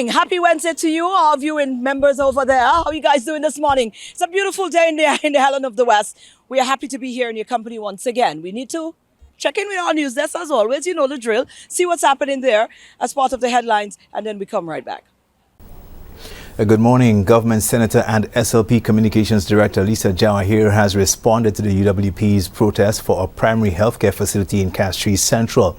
morning. Happy Wednesday to you, all viewing members over there. How are you guys doing this morning? It's a beautiful day in the Helen of the West. We are happy to be here in your company once again. We need to check in with our news desk as always. You know the drill. See what's happening there as part of the headlines, and then we come right back. Good morning. Government Senator and SLP Communications Director Lisa Jawahir has responded to the UWP's protest for a primary healthcare facility in Castries Central.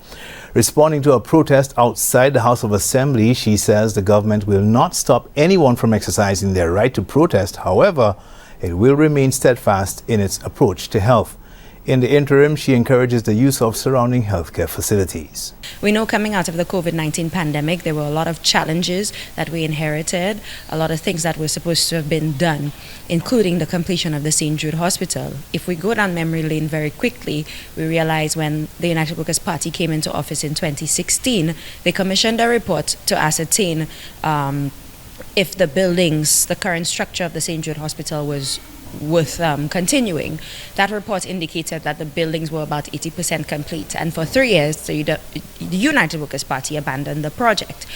Responding to a protest outside the House of Assembly, she says the government will not stop anyone from exercising their right to protest. However, it will remain steadfast in its approach to health. In the interim, she encourages the use of surrounding healthcare facilities. We know coming out of the COVID-19 pandemic, there were a lot of challenges that we inherited, a lot of things that were supposed to have been done, including the completion of the St. Jude Hospital. If we go down memory lane very quickly, we realize when the United Workers' Party came into office in 2016, they commissioned a report to ascertain if the buildings, the current structure of the St. Jude Hospital was worth continuing. That report indicated that the buildings were about 80% complete, and for 3 years the United Workers' Party abandoned the project.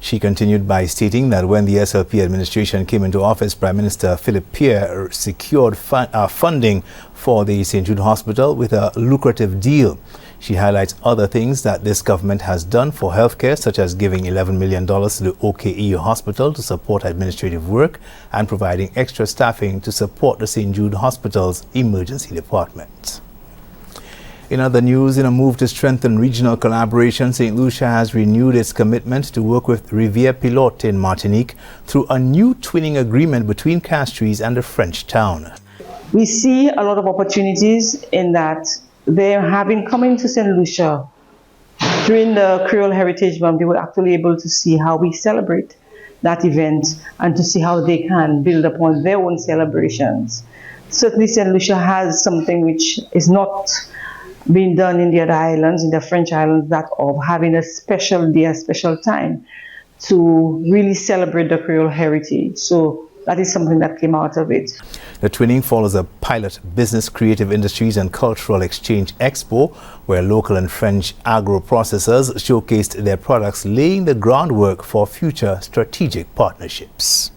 She continued by stating that when the SLP administration came into office, Prime Minister Philip Pierre secured funding for the St. Jude Hospital with a lucrative deal. She highlights other things that this government has done for healthcare, such as giving $11 million to the OKEU Hospital to support administrative work and providing extra staffing to support the St. Jude Hospital's emergency department. In other news, in a move to strengthen regional collaboration, St. Lucia has renewed its commitment to work with Rivière Pilote in Martinique through a new twinning agreement between Castries and the French town. We see a lot of opportunities in that they having come into St. Lucia during the Creole Heritage Month, they were actually able to see how we celebrate that event and to see how they can build upon their own celebrations. Certainly St. Lucia has something which is not being done in the other islands, in the French islands, that of having a special day, a special time to really celebrate the Creole heritage. So that is something that came out of it. The twinning follows a pilot business, creative industries and cultural exchange expo where local and French agro-processors showcased their products, laying the groundwork for future strategic partnerships.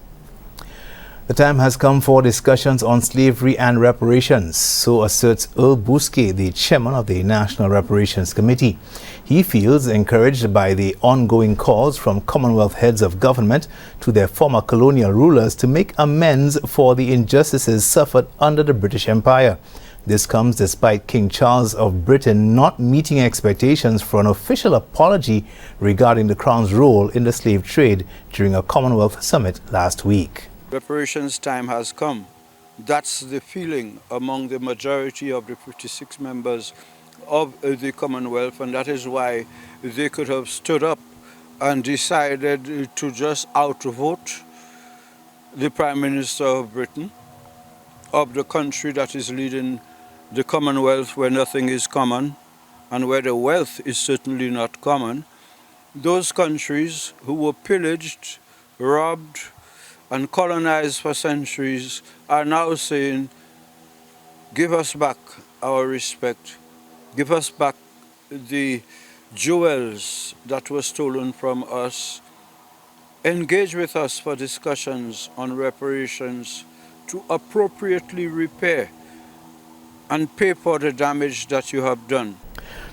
The time has come for discussions on slavery and reparations, so asserts Earl Bousquet, the chairman of the National Reparations Committee. He feels encouraged by the ongoing calls from Commonwealth heads of government to their former colonial rulers to make amends for the injustices suffered under the British Empire. This comes despite King Charles of Britain not meeting expectations for an official apology regarding the Crown's role in the slave trade during a Commonwealth summit last week. Reparations time has come. That's the feeling among the majority of the 56 members of the Commonwealth, and that is why they could have stood up and decided to just outvote the Prime Minister of Britain, of the country that is leading the Commonwealth where nothing is common and where the wealth is certainly not common. Those countries who were pillaged, robbed, and colonized for centuries are now saying, give us back our respect, give us back the jewels that were stolen from us, engage with us for discussions on reparations to appropriately repair and pay for the damage that you have done.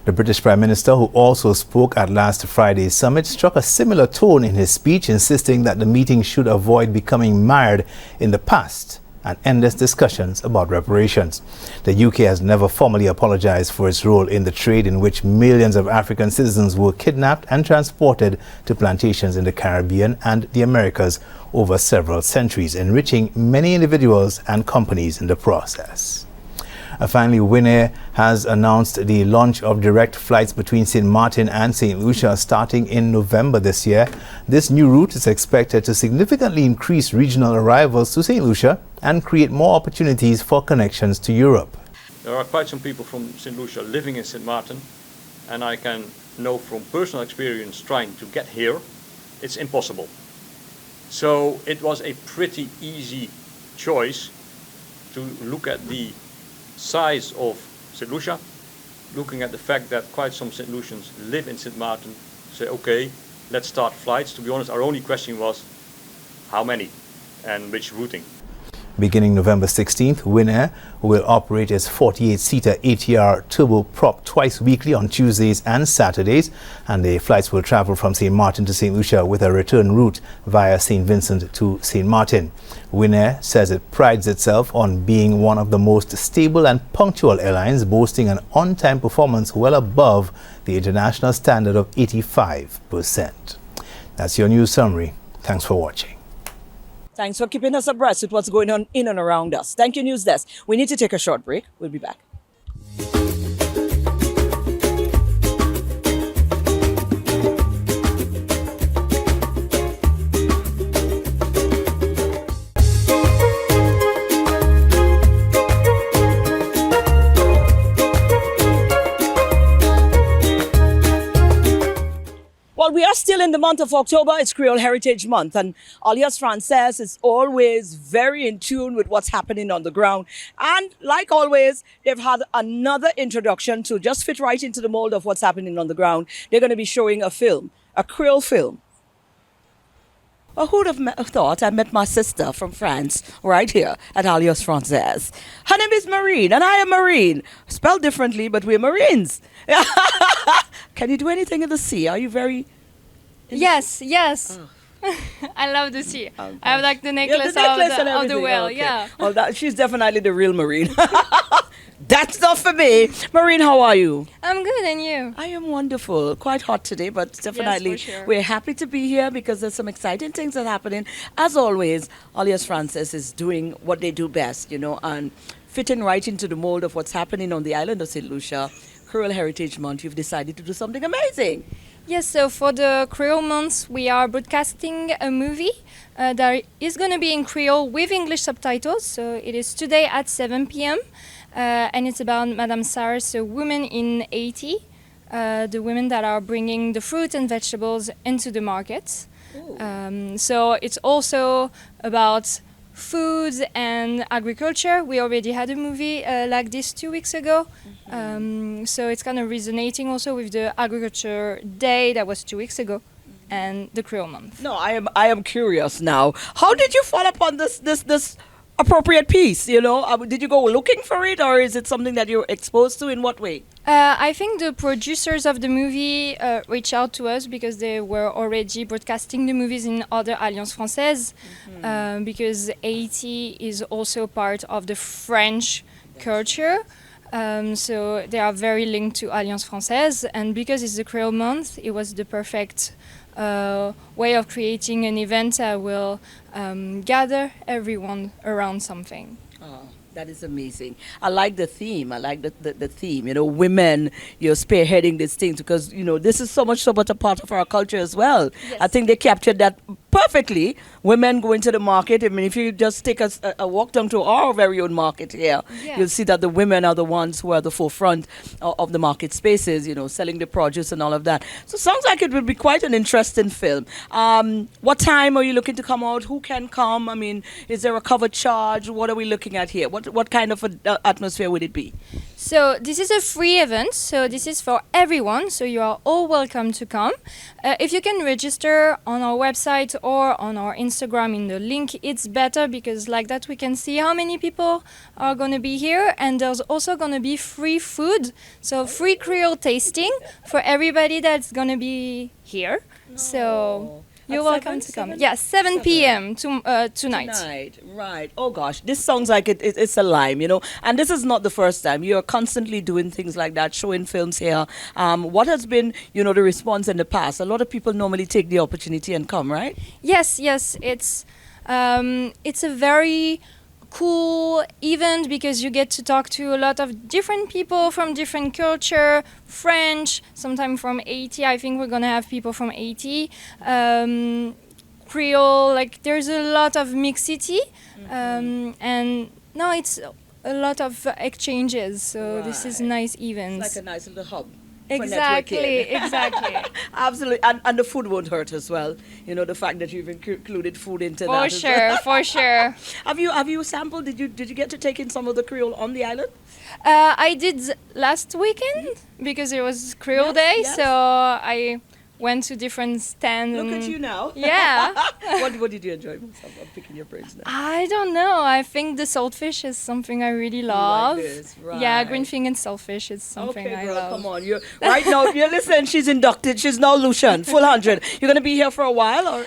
The British Prime Minister, who also spoke at last Friday's summit, struck a similar tone in his speech, insisting that the meeting should avoid becoming mired in the past and endless discussions about reparations. The UK has never formally apologized for its role in the trade in which millions of African citizens were kidnapped and transported to plantations in the Caribbean and the Americas over several centuries, enriching many individuals and companies in the process. Finally, Winair has announced the launch of direct flights between St. Martin and St. Lucia starting in November this year. This new route is expected to significantly increase regional arrivals to St. Lucia and create more opportunities for connections to Europe. There are quite some people from St. Lucia living in St. Martin, and I can know from personal experience trying to get here, it's impossible. So it was a pretty easy choice to look at the size of St. Lucia, looking at the fact that quite some St. Lucians live in St. Martin, say, okay, let's start flights. To be honest, our only question was how many and which routing. Beginning November 16th, Winair will operate its 48-seater ATR turboprop twice weekly on Tuesdays and Saturdays, and the flights will travel from St. Martin to St. Lucia with a return route via St. Vincent to St. Martin. Winair says it prides itself on being one of the most stable and punctual airlines, boasting an on-time performance well above the international standard of 85%. That's your news summary. Thanks for watching. Thanks for keeping us abreast with what's going on in and around us. Thank you, News Desk. We need to take a short break. We'll be back. Well, we are still in the month of October. It's Creole Heritage Month, and alias FRANCAIS is always very in tune with what's happening on the ground. And like always, they've had another introduction to just fit right into the mold of what's happening on the ground. They're going to be showing a film, a Creole film. Well, who'd have thought I met my sister from France right here at Alias FRANCAIS? Her name is Marine, and I am Marine. Spelled differently, but we're Marines. Can you do anything in the sea? Are you very... Yes. I love the sea. Okay. I have like the necklace, and of the everything. whale. Okay. Yeah. Oh, she's definitely the real Marine. That's not for me. Marine, how are you? I'm good, and you? I am wonderful. Quite hot today, but definitely for sure. we're happy to be here because there's some exciting things that are happening. As always, Alias FRANCAIS is doing what they do best, and fitting right into the mold of what's happening on the island of St. Lucia. Creole Heritage Month, you've decided to do something amazing. Yes, so for the Creole month, we are broadcasting a movie that is going to be in Creole with English subtitles. So it is today at 7 p.m. And it's about Madame Sarah, so women in Haiti, the women that are bringing the fruit and vegetables into the markets. So it's also about food and agriculture. We already had a movie like this 2 weeks ago. So it's kind of resonating also with the Agriculture Day that was 2 weeks ago and the Creole Month. No, I am curious now. How did you fall upon this appropriate piece? Did you go looking for it, or is it something that you're exposed to? In what way? I think the producers of the movie reached out to us because they were already broadcasting the movies in other Alliances Françaises, because Haiti is also part of the French culture. So they are very linked to Alliance Française, and because it's the Creole Month, it was the perfect way of creating an event that will gather everyone around something. Oh, that is amazing. I like the theme. I like the theme. Women, you're spearheading these things because, this is so much a part of our culture as well. Yes. I think they captured that perfectly. Women go into the market. I mean, if you just take a walk down to our very own market here, you'll see that the women are the ones who are the forefront of the market spaces, selling the produce and all of that. So it sounds like it will be quite an interesting film. What time are you looking to come out? Who can come? I mean, is there a cover charge? What are we looking at here? What kind of atmosphere would it be? So this is a free event, so this is for everyone, so you are all welcome to come. If you can register on our website or on our Instagram in the link, it's better because like that we can see how many people are going to be here, and there's also going to be free food, so free Creole tasting for everybody that's going to be here. So you're welcome to come. Yeah, 7 p.m. tonight. Tonight, right. Oh gosh, this sounds like it's a lime, And this is not the first time. You're constantly doing things like that, showing films here. What has been, the response in the past? A lot of people normally take the opportunity and come, right? Yes. It's a very cool event because you get to talk to a lot of different people from different culture, French, sometimes from Haiti. I think we're gonna have people from Haiti, Creole. Like there's a lot of mixity, and no, it's a lot of exchanges. So this is nice events. It's like a nice little hub. Exactly. Absolutely, and the food won't hurt as well. The fact that you've included food into that. For sure. Have you sampled? Did you get to take in some of the Creole on the island? I did last weekend because it was Creole Day, yes. so I went to different stands. Look at you now. Yeah. What did you enjoy most? I'm picking your brains now. I don't know. I think the saltfish is something I really love. this, Yeah, right. green and saltfish is something Okay, I girl, love. come on. You right now. You listen. She's inducted. She's now Lucian, full 100. You're gonna be here for a while, or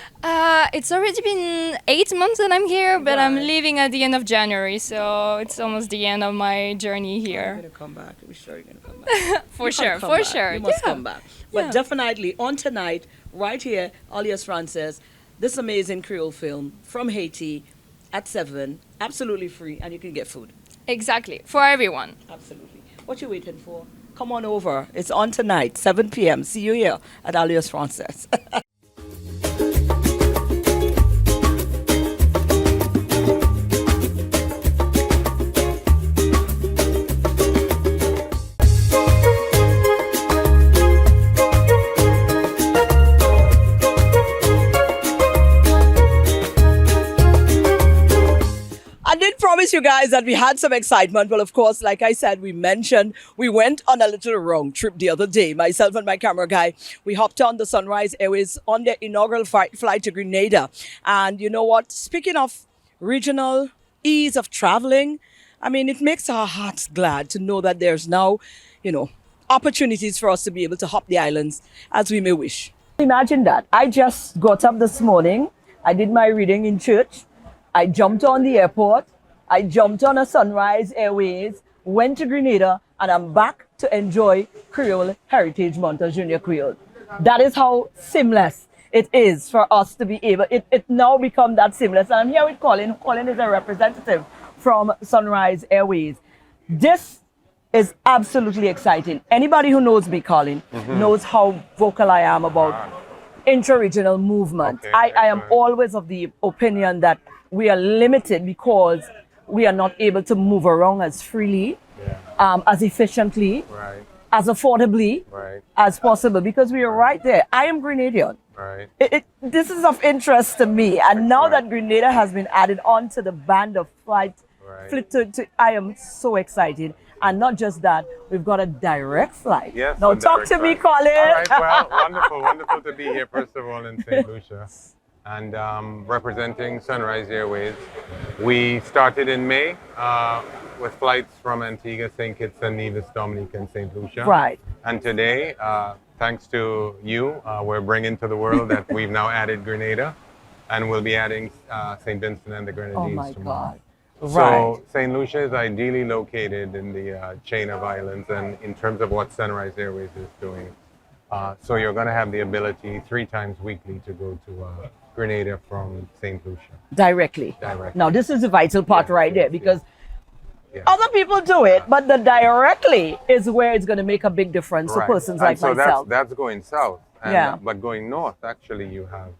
It's already been 8 months that I'm here, but I'm Right. leaving at the end of January, so it's almost the end of my journey you're here. gonna come back? Are we sure you're gonna come back? For You sure, gotta come for back. sure. You must Yeah. come back. But Yeah. definitely on tonight, right here, alias Francis, this amazing Creole film from Haiti at 7, absolutely free, and you can get food. Exactly, for everyone. Absolutely. What you waiting for? Come on over. It's on tonight, 7 p.m. See you here at alias Francis. I did promise you guys that we had some excitement. Well, of course, like I said, we mentioned we went on a little road trip the other day. Myself and my camera guy, we hopped on the Sunrise Airways on their inaugural flight to Grenada. And you know what? Speaking of regional ease of traveling, I mean, it makes our hearts glad to know that there's now, opportunities for us to be able to hop the islands as we may wish. Imagine that. I just got up this morning. I did my reading in church. I jumped on the airport. I jumped on a Sunrise Airways, went to Grenada, and I'm back to enjoy Creole Heritage Month of Junior Creole. That is how seamless it is for us to be able. It now become that seamless. And I'm here with Colin. Colin is a representative from Sunrise Airways. This is absolutely exciting. Anybody who knows me, Colin, knows how vocal I am about intra-regional movement. Okay, I am excellent. always of the opinion that we are limited because we are not able to move around as freely, as efficiently, Right, as affordably right, as possible because we are right there. I am Grenadian. right. This is of interest to me. And now that Grenada has been added onto the band of flight, Right. I am so excited. And not just that, we've got a direct flight. Yes. Now a talk direct to me, flight. Colin. All right. Well, wonderful to be here. First of all, in St. Lucia, and representing Sunrise Airways. We started in May with flights from Antigua, St. Kitts and Nevis, Dominica, and St. Lucia. Right. And today, thanks to you, we're bringing to the world that we've now added Grenada, and we'll be adding St. Vincent and the Grenadines Oh my tomorrow. God. Right. So St. Lucia is ideally located in the chain of islands, and in terms of what Sunrise Airways is doing. So you're going to have the ability 3 times weekly to go to Grenada from St. Lucia. Directly. Directly. Now, this is the vital part Yes, right there yes, because Yes. other people do it, but the directly is where it's going to make a big difference Right. to persons And like so myself. that's going south. And, Yeah. But going north, actually, you have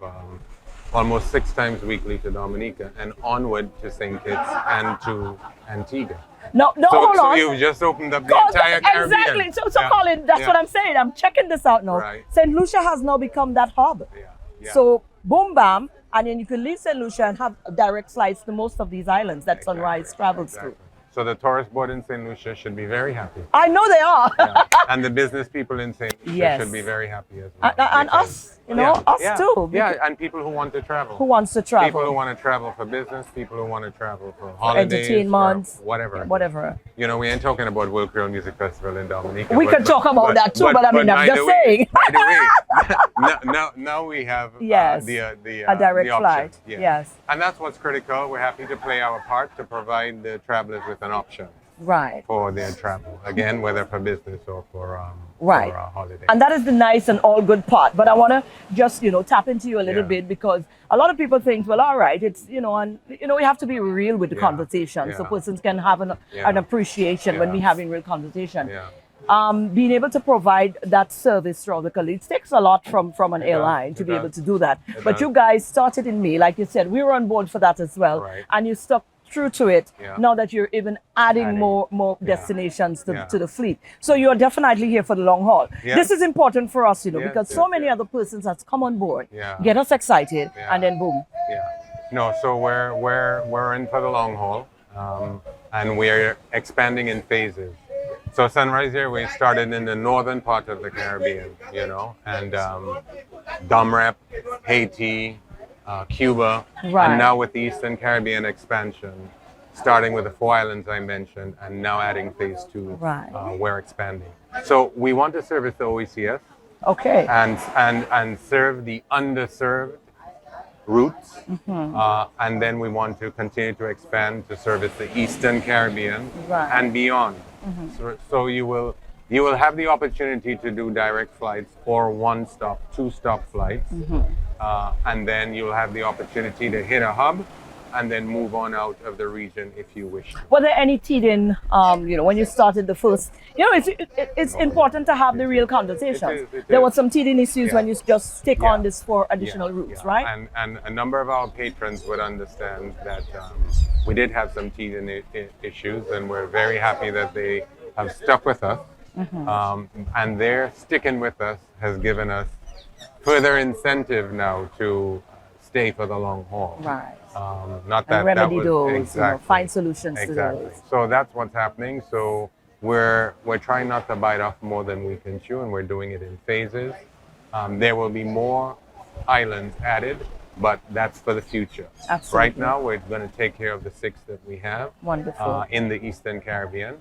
almost 6 times weekly to Dominica and onward to St. Kitts and to Antigua. No, hold So on. you've just opened up the Cause- entire Caribbean. exactly. So Yeah. Colin, that's Yeah. what I'm saying. I'm checking this out now. Right. St. Lucia has now become that hub. Yeah. Yeah. So boom, bam, and then you can leave St. Lucia and have direct flights to most of these islands that Sunrise travels Exactly. through. So the tourist board in St. Lucia should be very happy. I know they are. Yeah. And the business people in St. Lucia Yes. should be very happy as well. And us, us too. Yeah, and people who want to travel. Who wants to travel? People who want to travel for business, people who want to travel for holidays, entertainment, for whatever. Whatever. You know, we ain't talking about World Creole Music Festival in Dominica. We could talk about that too, but I mean, I'm by just the way- saying. By the way, now we have Yes. a direct the option. flight. Yeah. Yes. And that's what's critical. We're happy to play our part to provide the travelers with an option Right. for their travel. Again, whether for business or for Right. for a holiday. And that is the nice and all good part. But I want to just, tap into you a little Yeah. bit because a lot of people think, well, all right, it's, and, we have to be real with the Yeah. conversation so Yeah. persons can have an Yeah. appreciation when Yeah. we're having real conversation. Yeah. Being able to provide that service throughout the colleagues takes a lot from an It airline does, to it be able does. to do that. It But does. you guys started in May, like you said, we were on board for that as well. Right. And you stuck true to it Yeah. now that you're even adding Adding. more Yeah. destinations Yeah. to the fleet. So you're definitely here for the long haul. Yeah. This is important for us, Yes, because yes, so many yes. other persons have come on board, Yeah. get us excited, Yeah. and then boom. Yeah. No, so we're in for the long haul, and we're expanding in phases. So Sunrise Airways started in the northern part of the Caribbean, and Domrep, Haiti, Cuba, Right. and now with the Eastern Caribbean expansion, starting with the 4 islands I mentioned, and now adding phase 2, Right. we're expanding. So we want to service the OECS Okay. and serve the underserved routes, and then we want to continue to expand to service the Eastern Caribbean Right. and beyond. So you will have the opportunity to do direct flights or 1-stop, 2-stop flights, and then you'll have the opportunity to hit a hub and then move on out of the region if you wish. Were there any teething, when you started the first, it's important to have the real conversations. It There is. were some teething issues when you just take Yeah. on this 4 additional routes, right? And a number of our patrons would understand that we did have some teething issues, and we're very happy that they have stuck with us. And their sticking with us has given us further incentive now to stay for the long haul. Right. Not And that remedy was those, exactly. find solutions to Exactly. those. So that's what's happening. So we're trying not to bite off more than we can chew, and we're doing it in phases. There will be more islands added, but that's for the future. Absolutely. Right now, we're going to take care of the 6 that we have Wonderful. in the Eastern Caribbean,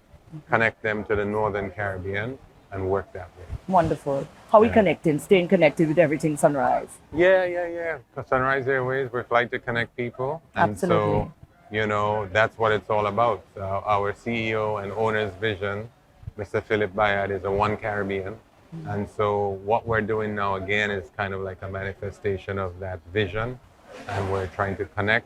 connect them to the Northern Caribbean, and work that way. Wonderful. How we Yeah. connecting, staying connected with everything Sunrise. Yeah. For Sunrise Airways, we fly to connect people. And Absolutely. so, that's what it's all about. Our CEO and owner's vision, Mr. Philip Bayard, is a One Caribbean. And so what we're doing now again is kind of like a manifestation of that vision. And we're trying to connect,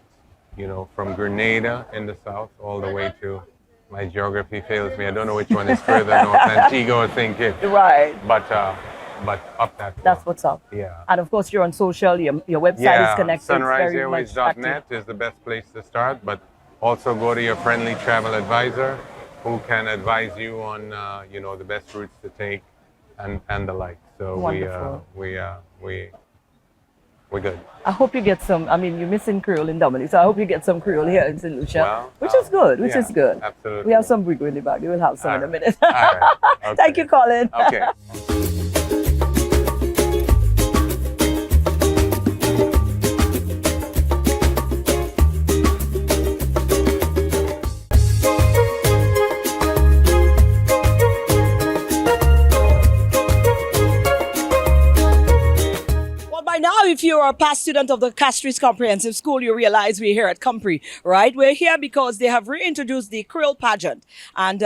from Grenada in the south all the way to, my geography fails me. I don't know which one is further north, Antigua or St. Kitts. Right. But up that far. That's what's up. Yeah. And of course, you're on social, your website is connected. It's very much SunriseAirways.net active. is the best place to start, but also go to your friendly travel advisor who can advise you on, the best routes to take and the like. So Wonderful. we're good. I hope you get some, you're missing Creole in Dominic, so I hope you get some Creole here in St. Lucia, Well, which is good, which yeah, is good. absolutely. We have some brigo in the bag. We will have some All in a right. minute. All right. Okay. Thank you, Colin. Okay. By now, if you're a past student of the Castries Comprehensive School, you realize we're here at Compre, right? We're here because they have reintroduced the Creole pageant. And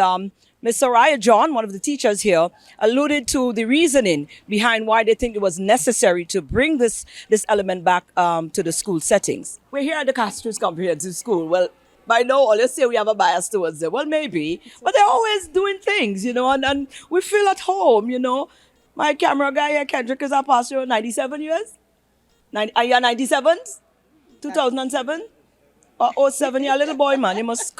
Ms. Soraya John, one of the teachers here, alluded to the reasoning behind why they think it was necessary to bring this element back to the school settings. We're here at the Castries Comprehensive School. Well, by now, all you say we have a bias towards them. Well, maybe, but they're always doing things, and we feel at home, My camera guy here, Kendrick, is a pastor 97 years. Are you 97? 2007? Or 07? You're a little boy, man. You must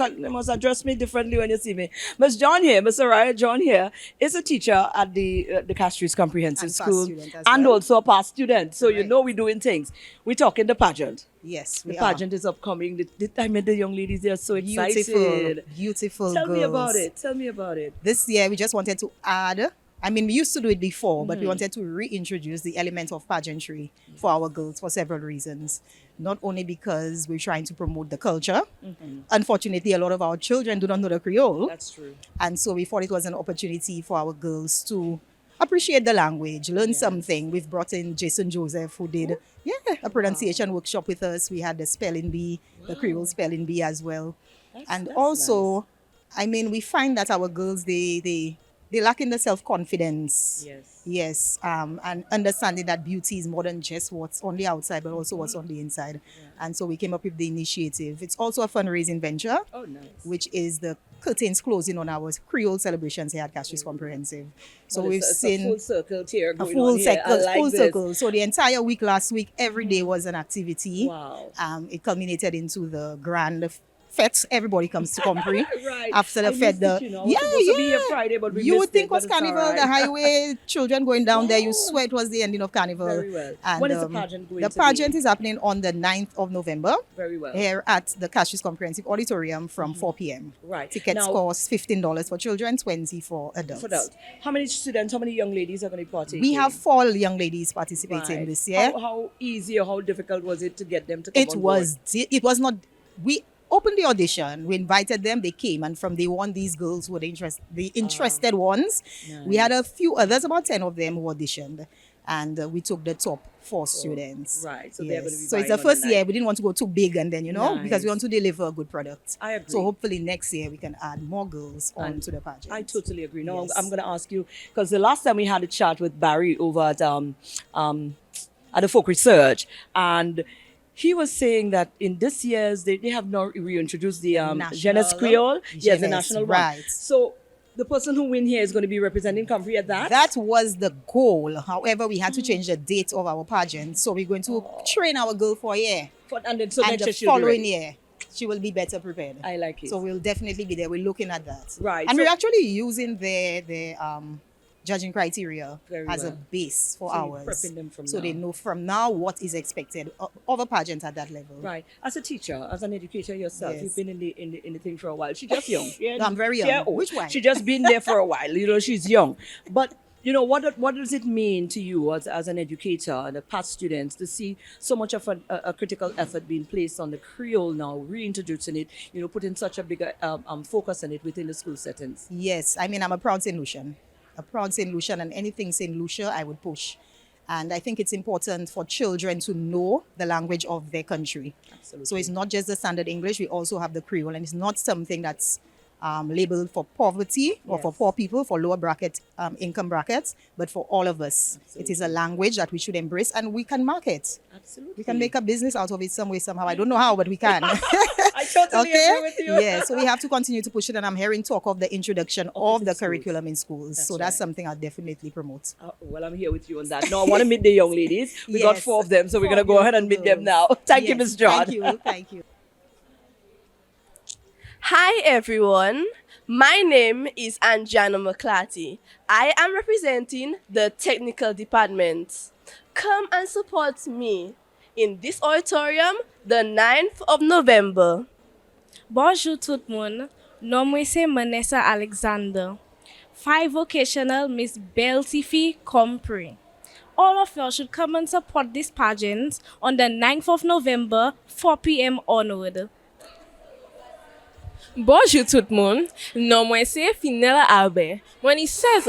address me differently when you see me. Miss John here, Miss Soraya John here, is a teacher at the Castries Comprehensive And past School. student as And well. also a past student. So Right. we're doing things. We're talking the pageant. Yes, The we are. pageant is upcoming. I met the young ladies, they're so Beautiful, excited. beautiful Tell girls. me about it. Tell me about it. This year, we just wanted to add. We used to do it before, but Mm-hmm. we wanted to reintroduce the element of pageantry for our girls for several reasons. Not only because we're trying to promote the culture. Unfortunately, a lot of our children do not know the Creole. That's true. And so we thought it was an opportunity for our girls to appreciate the language, learn something. We've brought in Jason Joseph, who did a pronunciation workshop with us. We had the spelling bee, the Creole spelling bee as well. And that's also, we find that our girls, they lack in the self-confidence. Yes, and understanding that beauty is more than just what's on the outside, but also what's on the inside. And so we came up with the initiative. It's also a fundraising venture, Oh, nice. which is the curtains closing on our Creole celebrations here at Castries Comprehensive. So Well, we've it's a seen full circle here a going full on here. I circle, like full this. circle. So the entire week last week, every day was an activity. Wow. It culminated into the grand fete, everybody comes to Compre. Right. After the I fete, missed it, you know. I was supposed to be here Friday, but we you would missed think it, was but it's carnival, all right. the highway, children going down there. You Wow. swear it was the ending of carnival. Very well. And, When is the pageant going The to be? pageant is happening on the 9th of November. Very well. Here at the Cashews Comprehensive Auditorium from 4 p.m. Right. Tickets Now- cost $15 for children, $20 for adults. For adults. How many students, how many young ladies are going to be participating? We have 4 young ladies participating Right. this year. How easy or how difficult was it to get them to come It on was board? it was not. We opened the audition. We invited them. They came, and from day one, these girls were the interested ones. We had a few others, about 10 of them, who auditioned, and we took the top 4 students. Right, so they're Yes. going to be So it's vying the on the first year. night. We didn't want to go too big, and then because we Nice. want to deliver a good product. I agree. So hopefully next year we can add more girls onto the pageant. I totally agree. Now Yes. I'm going to ask you, because the last time we had a chat with Barry over at the Folk Research, and he was saying that in this year's they have now reintroduced the Jeunesse Creole. Yes, the Jeunesse, national one. right. So the person who win here is going to be representing Comfrey at that. That was the goal. However, we had to change the date of our pageant. So we're going to train our girl for a year. And then so And next the year she'll be following ready. year, she will be better prepared. I like it. So we'll definitely be there. We're looking at that. Right, And so- we're actually using their judging criteria Very as a well. base for So you're ours. prepping them from so they now. know from now what is expected of a pageant at that level. Right. As a teacher, as an educator yourself, Yes. you've been in the thing for a while. She's just young. No, I'm very young. Old. Which one? She just been there for a while. You know, she's young. But what does it mean to you as an educator and a past student to see so much of a critical effort being placed on the Creole now, reintroducing it, putting such a bigger focus on it within the school settings? Yes, I mean, I'm a proud St. Lucian. And anything St. Lucia, I would push. And I think it's important for children to know the language of their country. Absolutely. So it's not just the standard English, we also have the Creole, and it's not something that's labeled for poverty or for poor people, for lower bracket income brackets, but for all of us. It is a language that we should embrace, and we can market. Absolutely. We can make a business out of it some way, somehow. I don't know how, but we can. I totally agree with you. Yeah, so we have to continue to push it, and I'm hearing talk of the introduction of the curriculum in schools. So that's right. something I'll definitely promote. Well, I'm here with you on that. Now, I want to meet the young ladies. We got Yes. 4 of them, so we're 4 going to go ahead and meet them now. Thank you, Yes, Ms. John. Thank you. Hi everyone, my name is Anjana McClatty. I am representing the technical department. Come and support me in this auditorium the 9th of November. Bonjour tout le monde. Nom moi c'est Manessa Alexander. 5 vocational Miss Beltifi Compre. All of y'all should come and support this pageant on the 9th of November, 4 p.m. onward. Bonjour tout le monde, non moi c'est Finella Albert. When he says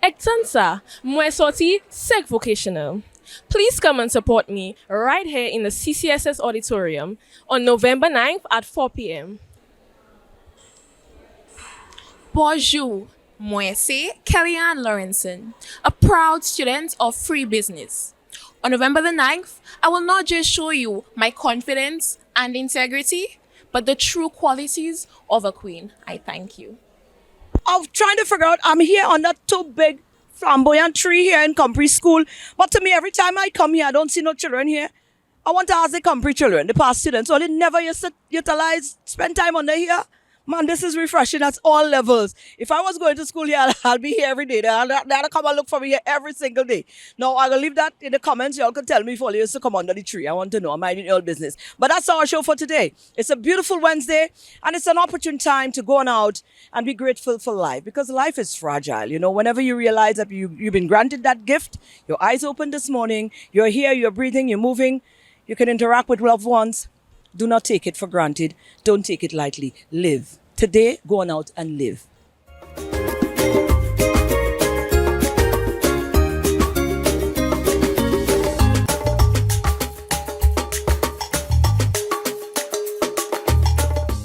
extensa, moi sorti sec vocational. Please come and support me right here in the CCSS auditorium on November 9th at 4 p.m. Bonjour, moi c'est Kellyanne Lawrenson, a proud student of free business. On November the 9th, I will not just show you my confidence and integrity, but the true qualities of a queen. I thank you. I'm trying to figure out, I'm here on that too big flamboyant tree here in Compre School. But to me, every time I come here, I don't see no children here. I want to ask the Compre children, the past students, so they never used to utilize, spend time under here. Man, this is refreshing at all levels. If I was going to school here, I'll be here every day. They'll come and look for me here every single day. Now, I'll leave that in the comments. Y'all can tell me if all you used to come under the tree. I want to know. I'm minding your business. But that's our show for today. It's a beautiful Wednesday, and it's an opportune time to go on out and be grateful for life, because life is fragile. Whenever you realize that you've been granted that gift, your eyes open this morning, you're here, you're breathing, you're moving, you can interact with loved ones. Do not take it for granted. Don't take it lightly. Live. Today, go on out and live.